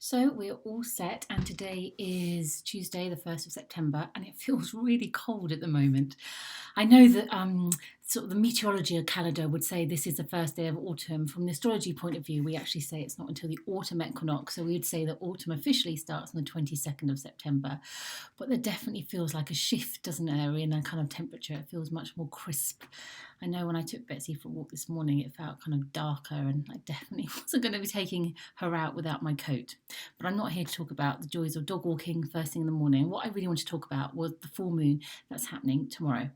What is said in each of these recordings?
So we're all set, and today is Tuesday, the 1st of September, and it feels really cold at the moment. I know that sort of the meteorology calendar would say this is the first day of autumn. From the astrology point of view, we actually say it's not until the autumn equinox, so we would say that autumn officially starts on the 22nd of September. But there definitely feels like a shift, doesn't there, in a kind of temperature. It feels much more crisp. I know when I took Betsy for a walk this morning, it felt kind of darker, and I definitely wasn't going to be taking her out without my coat. But I'm not here to talk about the joys of dog walking first thing in the morning. What I really want to talk about was the full moon that's happening tomorrow.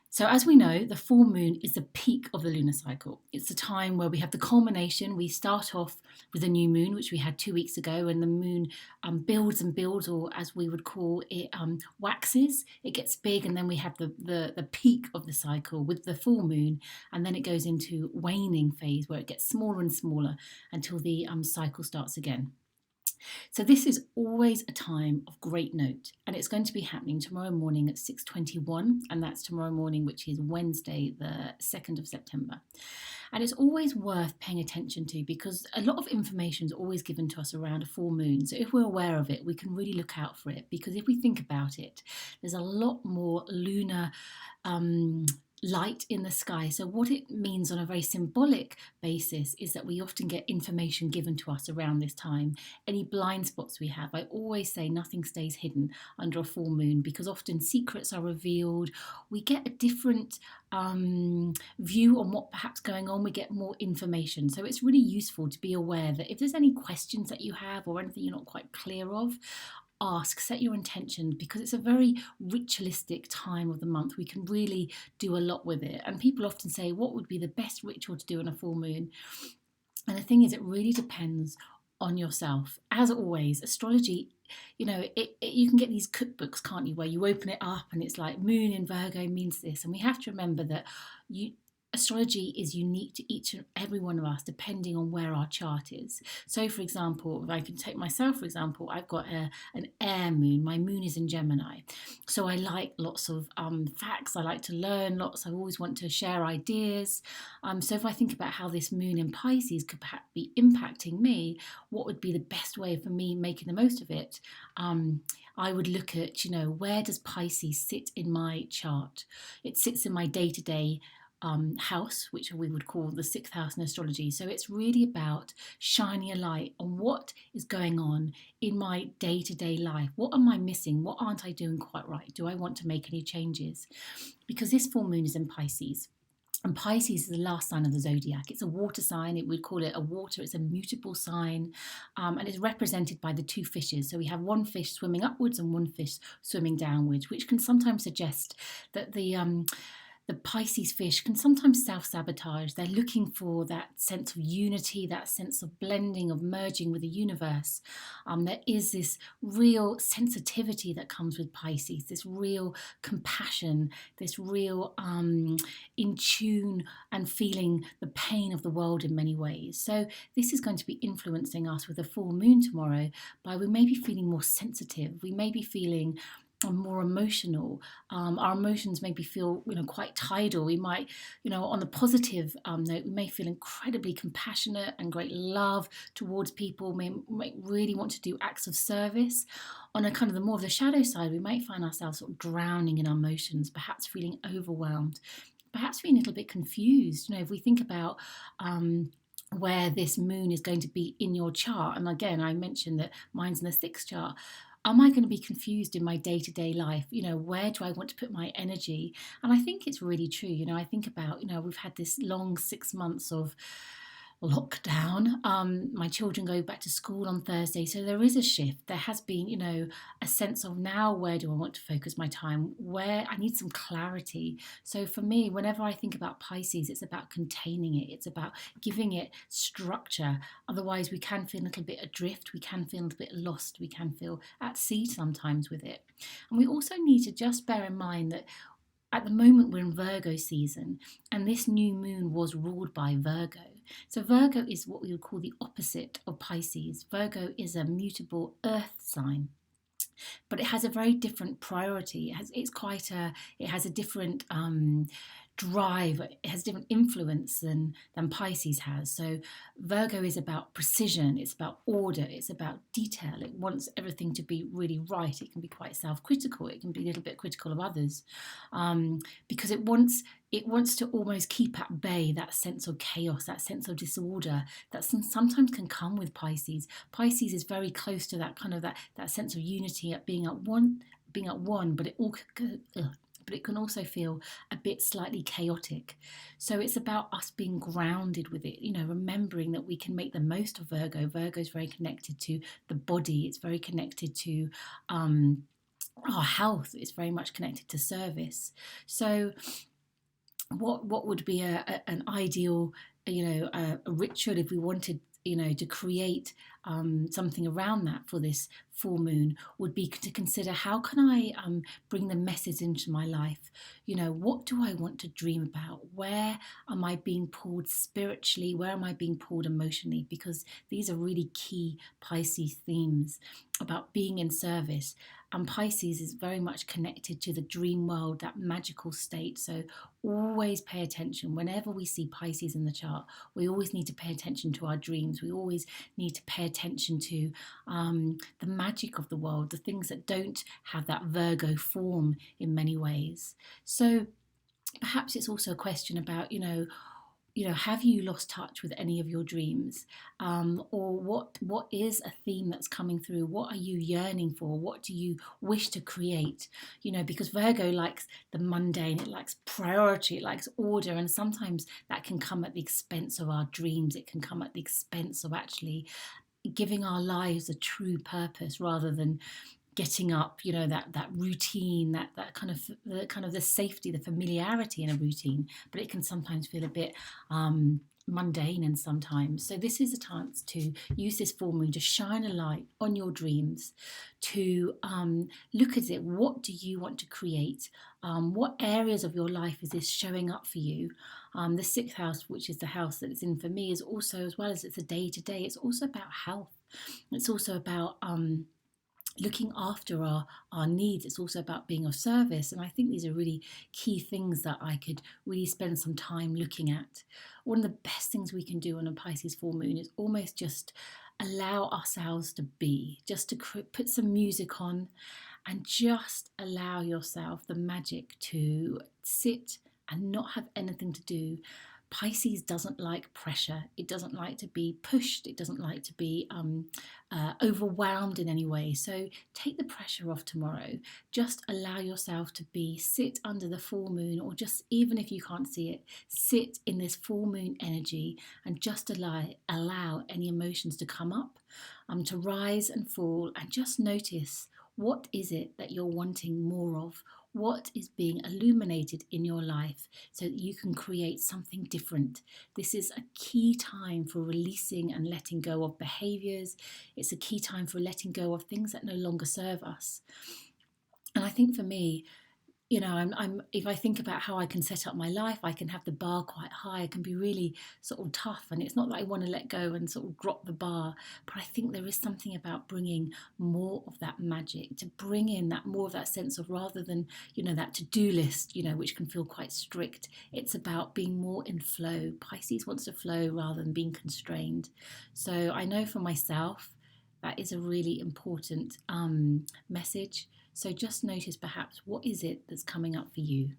So, as we know, the full moon is the peak of the lunar cycle. It's the time where we have the culmination. We start off with a new moon, which we had 2 weeks ago, and the moon builds and builds, or as we would call it, waxes. It gets big, and then we have the peak of the cycle with the full moon, and then it goes into waning phase where it gets smaller and smaller until the cycle starts again. So this is always a time of great note, and it's going to be happening tomorrow morning at 6:21, and that's tomorrow morning, which is Wednesday, the 2nd of September. And it's always worth paying attention to because a lot of information is always given to us around a full moon. So if we're aware of it, we can really look out for it, because if we think about it, there's a lot more lunar um, light in the sky. So what it means on a very symbolic basis is that we often get information given to us around this time. Any blind spots we have, I always say nothing stays hidden under a full moon, because often secrets are revealed. We get a different view on what perhaps going on. We get more information. So it's really useful to be aware that if there's any questions that you have or anything you're not quite clear of, ask, set your intention, because it's a very ritualistic time of the month. We can really do a lot with it. And people often say, what would be the best ritual to do on a full moon? And the thing is, it really depends on yourself. As always, astrology, you can get these cookbooks, can't you, where you open it up and it's like moon in Virgo means this. And we have to remember that you astrology is unique to each and every one of us depending on where our chart is. So for example, if I can take myself for example, I've got an air moon. My moon is in Gemini, so I like lots of facts. I like to learn lots. I always want to share ideas. So if I think about how this moon in Pisces could perhaps be impacting me, what would be the best way for me making the most of it? I would look at, where does Pisces sit in my chart? It sits in my day-to-day house, which we would call the sixth house in astrology. So it's really about shining a light on what is going on in my day-to-day life. What am I missing? What aren't I doing quite right? Do I want to make any changes? Because this full moon is in Pisces. And Pisces is the last sign of the zodiac. It's a water sign. It would call it a water. It's a mutable sign. And it's represented by the two fishes. So we have one fish swimming upwards and one fish swimming downwards, which can sometimes suggest that the Pisces fish can sometimes self-sabotage. They're looking for that sense of unity, that sense of blending, of merging with the universe. There is this real sensitivity that comes with Pisces, this real compassion, this real in tune and feeling the pain of the world in many ways. So this is going to be influencing us with a full moon tomorrow. We may be feeling more sensitive. We may be feeling more emotional. Our emotions maybe feel, quite tidal. We might, on the positive note, we may feel incredibly compassionate and great love towards people. May really want to do acts of service. On a kind of the more of the shadow side, we might find ourselves sort of drowning in our emotions, perhaps feeling overwhelmed, perhaps feeling a little bit confused. If we think about where this moon is going to be in your chart, and again, I mentioned that mine's in the sixth chart. Am I going to be confused in my day-to-day life? Where do I want to put my energy? And I think it's really true. I think about, we've had this long 6 months of lockdown. My children go back to school on Thursday, so there is a shift. There has been, a sense of now, where do I want to focus my time? Where I need some clarity. So for me, whenever I think about Pisces, it's about containing it. It's about giving it structure. Otherwise, we can feel a little bit adrift. We can feel a little bit lost. We can feel at sea sometimes with it. And we also need to just bear in mind that at the moment we're in Virgo season, and this new moon was ruled by Virgo. So Virgo is what we would call the opposite of Pisces. Virgo is a mutable earth sign. but it has a very different priority. It has a different drive. It has different influence than Pisces has. So Virgo is about precision. It's about order. It's about detail. It wants everything to be really right. It can be quite self-critical. It can be a little bit critical of others, because it wants to almost keep at bay that sense of chaos, that sense of disorder that sometimes can come with Pisces. Pisces is very close to that kind of that sense of unity, at being at one, but but it can also feel a bit slightly chaotic. So it's about us being grounded with it, remembering that we can make the most of Virgo. Virgo is very connected to the body. It's very connected to our health. It's very much connected to service. So what would be an ideal a ritual if we wanted to create something around that for this full moon, would be to consider, how can I bring the message into my life? What do I want to dream about? Where am I being pulled spiritually? Where am I being pulled emotionally? Because these are really key Pisces themes about being in service. And Pisces is very much connected to the dream world, that magical state. So always pay attention. Whenever we see Pisces in the chart, we always need to pay attention to our dreams. We always need to pay attention to the magic of the world, the things that don't have that Virgo form in many ways. So perhaps it's also a question about, have you lost touch with any of your dreams? Or what is a theme that's coming through? What are you yearning for? What do you wish to create? Because Virgo likes the mundane, it likes priority, it likes order, and sometimes that can come at the expense of our dreams. It can come at the expense of actually giving our lives a true purpose, rather than getting up, that routine, that kind of the safety, the familiarity in a routine. But it can sometimes feel a bit mundane, and sometimes. So this is a chance to use this full moon to shine a light on your dreams, to look at it. What do you want to create? What areas of your life is this showing up for you? The sixth house, which is the house that it's in for me, is also, as well as it's a day to day, it's also about health. It's also about looking after our needs. It's also about being of service. And I think these are really key things that I could really spend some time looking at. One of the best things we can do on a Pisces full moon is almost just allow ourselves to be, just to put some music on and just allow yourself the magic to sit and not have anything to do. Pisces doesn't like pressure. It doesn't like to be pushed. It doesn't like to be overwhelmed in any way. So take the pressure off tomorrow. Just allow yourself to sit under the full moon, or just, even if you can't see it, sit in this full moon energy and just allow any emotions to come up, to rise and fall, and just notice, what is it that you're wanting more of? What is being illuminated in your life so that you can create something different? This is a key time for releasing and letting go of behaviours. It's a key time for letting go of things that no longer serve us. And I think for me, I'm if I think about how I can set up my life, I can have the bar quite high. I can be really sort of tough, and it's not that I want to let go and sort of drop the bar, but I think there is something about bringing more of that magic, to bring in that more of that sense of, rather than that to-do list, which can feel quite strict. It's about being more in flow. Pisces wants to flow rather than being constrained. So I know for myself that is a really important message. So just notice, perhaps, what is it that's coming up for you?